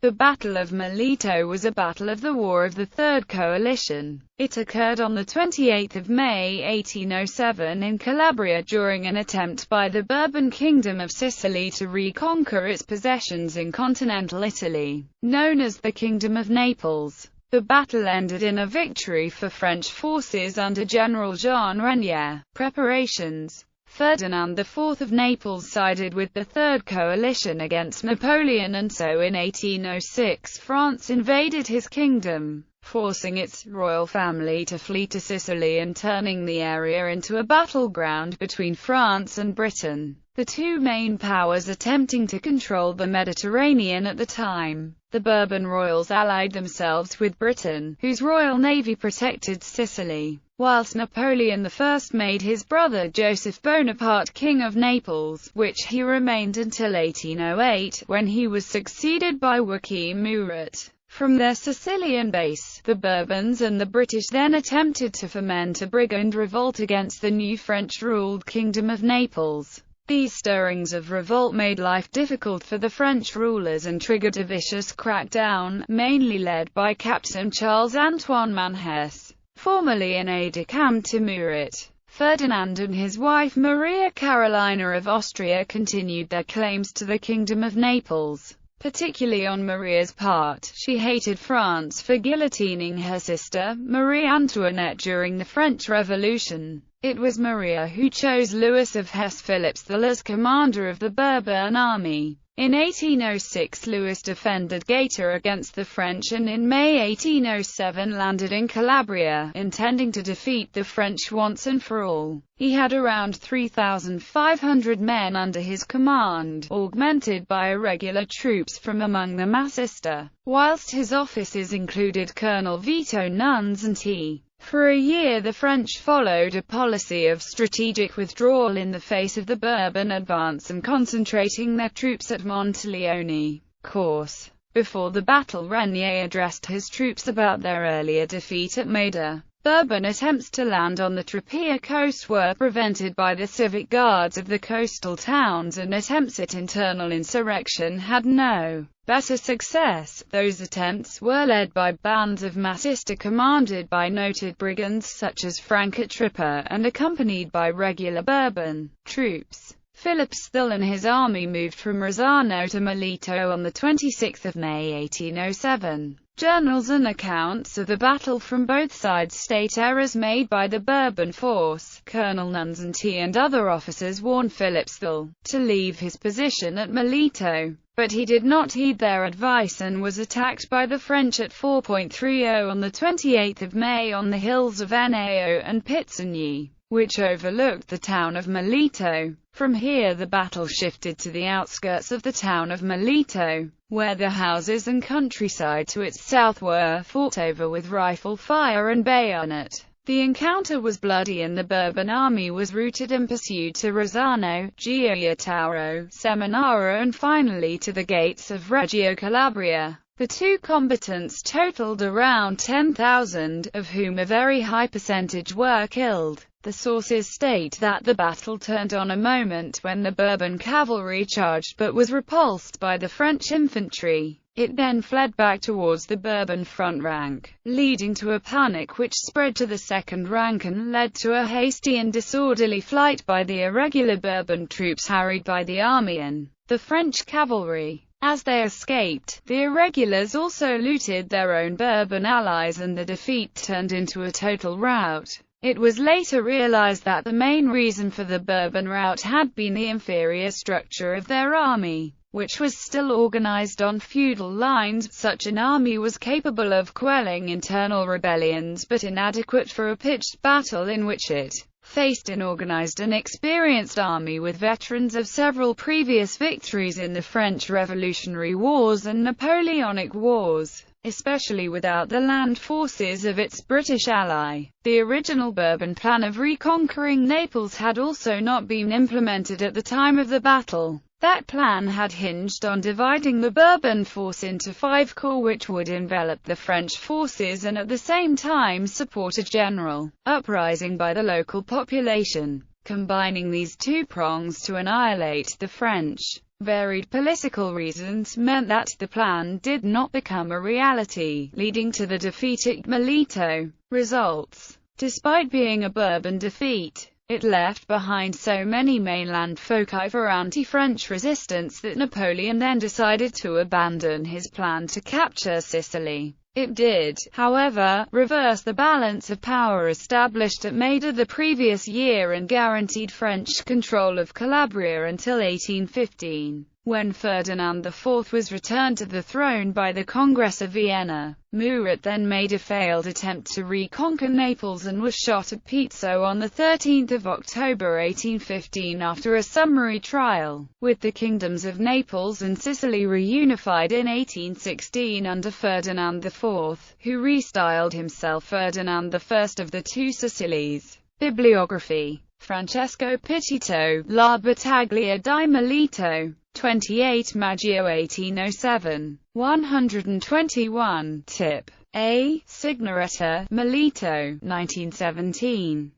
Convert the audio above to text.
The Battle of Mileto was a battle of the War of the Third Coalition. It occurred on 28 May 1807 in Calabria during an attempt by the Bourbon Kingdom of Sicily to reconquer its possessions in continental Italy, known as the Kingdom of Naples. The battle ended in a victory for French forces under General Jean Renier. Preparations. Ferdinand IV of Naples sided with the Third Coalition against Napoleon, and so in 1806 France invaded his kingdom, forcing its royal family to flee to Sicily and turning the area into a battleground between France and Britain, the two main powers attempting to control the Mediterranean at the time. The Bourbon royals allied themselves with Britain, whose royal navy protected Sicily, whilst Napoleon I made his brother Joseph Bonaparte King of Naples, which he remained until 1808, when he was succeeded by Joachim Murat. From their Sicilian base, the Bourbons and the British then attempted to foment a brigand revolt against the new French-ruled Kingdom of Naples. These stirrings of revolt made life difficult for the French rulers and triggered a vicious crackdown, mainly led by Captain Charles-Antoine Manhesse, formerly an aide-de-camp to Murat. Ferdinand and his wife Maria Carolina of Austria continued their claims to the Kingdom of Naples. Particularly on Maria's part, she hated France for guillotining her sister, Marie Antoinette, during the French Revolution. It was Maria who chose Louis of Hesse-Philippsthal as commander of the Bourbon army. In 1806 Louis defended Gaeta against the French and in May 1807 landed in Calabria, intending to defeat the French once and for all. He had around 3,500 men under his command, augmented by irregular troops from among the Massista, whilst his officers included Colonel Vito Nuns and T. For a year the French followed a policy of strategic withdrawal in the face of the Bourbon advance and concentrating their troops at Monteleone. Course. Before the battle, Renier addressed his troops about their earlier defeat at Maida. Bourbon attempts to land on the Tropea coast were prevented by the civic guards of the coastal towns, and attempts at internal insurrection had no better success. Those attempts were led by bands of Massista commanded by noted brigands such as Franca Trippa, and accompanied by regular Bourbon troops. Philippsthal and his army moved from Rosano to Mileto on 26 May 1807. Journals and accounts of the battle from both sides state errors made by the Bourbon force. Colonel Nunsanti and other officers warned Philippsthal to leave his position at Mileto, but he did not heed their advice and was attacked by the French at 4.30 on 28 May on the hills of Enao and Pizzigny, which overlooked the town of Mileto. From here the battle shifted to the outskirts of the town of Mileto, where the houses and countryside to its south were fought over with rifle fire and bayonet. The encounter was bloody and the Bourbon army was routed and pursued to Rosano, Gioia Tauro, Seminara and finally to the gates of Reggio Calabria. The two combatants totaled around 10,000, of whom a very high percentage were killed. The sources state that the battle turned on a moment when the Bourbon cavalry charged but was repulsed by the French infantry. It then fled back towards the Bourbon front rank, leading to a panic which spread to the second rank and led to a hasty and disorderly flight by the irregular Bourbon troops harried by the army and the French cavalry. As they escaped, the irregulars also looted their own Bourbon allies and the defeat turned into a total rout. It was later realized that the main reason for the Bourbon rout had been the inferior structure of their army, which was still organized on feudal lines. Such an army was capable of quelling internal rebellions but inadequate for a pitched battle in which it faced an organized and experienced army with veterans of several previous victories in the French Revolutionary Wars and Napoleonic Wars, especially without the land forces of its British ally. The original Bourbon plan of reconquering Naples had also not been implemented at the time of the battle. That plan had hinged on dividing the Bourbon force into 5 corps which would envelop the French forces and at the same time support a general uprising by the local population. Combining these two prongs to annihilate the French Varied political reasons meant that the plan did not become a reality, leading to the defeat at Mileto. Results. Despite being a Bourbon defeat, it left behind so many mainland foci for anti-French resistance that Napoleon then decided to abandon his plan to capture Sicily. It did, however, reverse the balance of power established at Maida the previous year and guaranteed French control of Calabria until 1815, when Ferdinand IV was returned to the throne by the Congress of Vienna. Murat then made a failed attempt to reconquer Naples and was shot at Pizzo on 13 October 1815 after a summary trial, with the kingdoms of Naples and Sicily reunified in 1816 under Ferdinand IV, who restyled himself Ferdinand I of the Two Sicilies. Bibliography. Francesco Pichito, La Battaglia di Mileto, 28 Maggio 1807, 121, Tip. A. Signoretta, Mileto, 1917.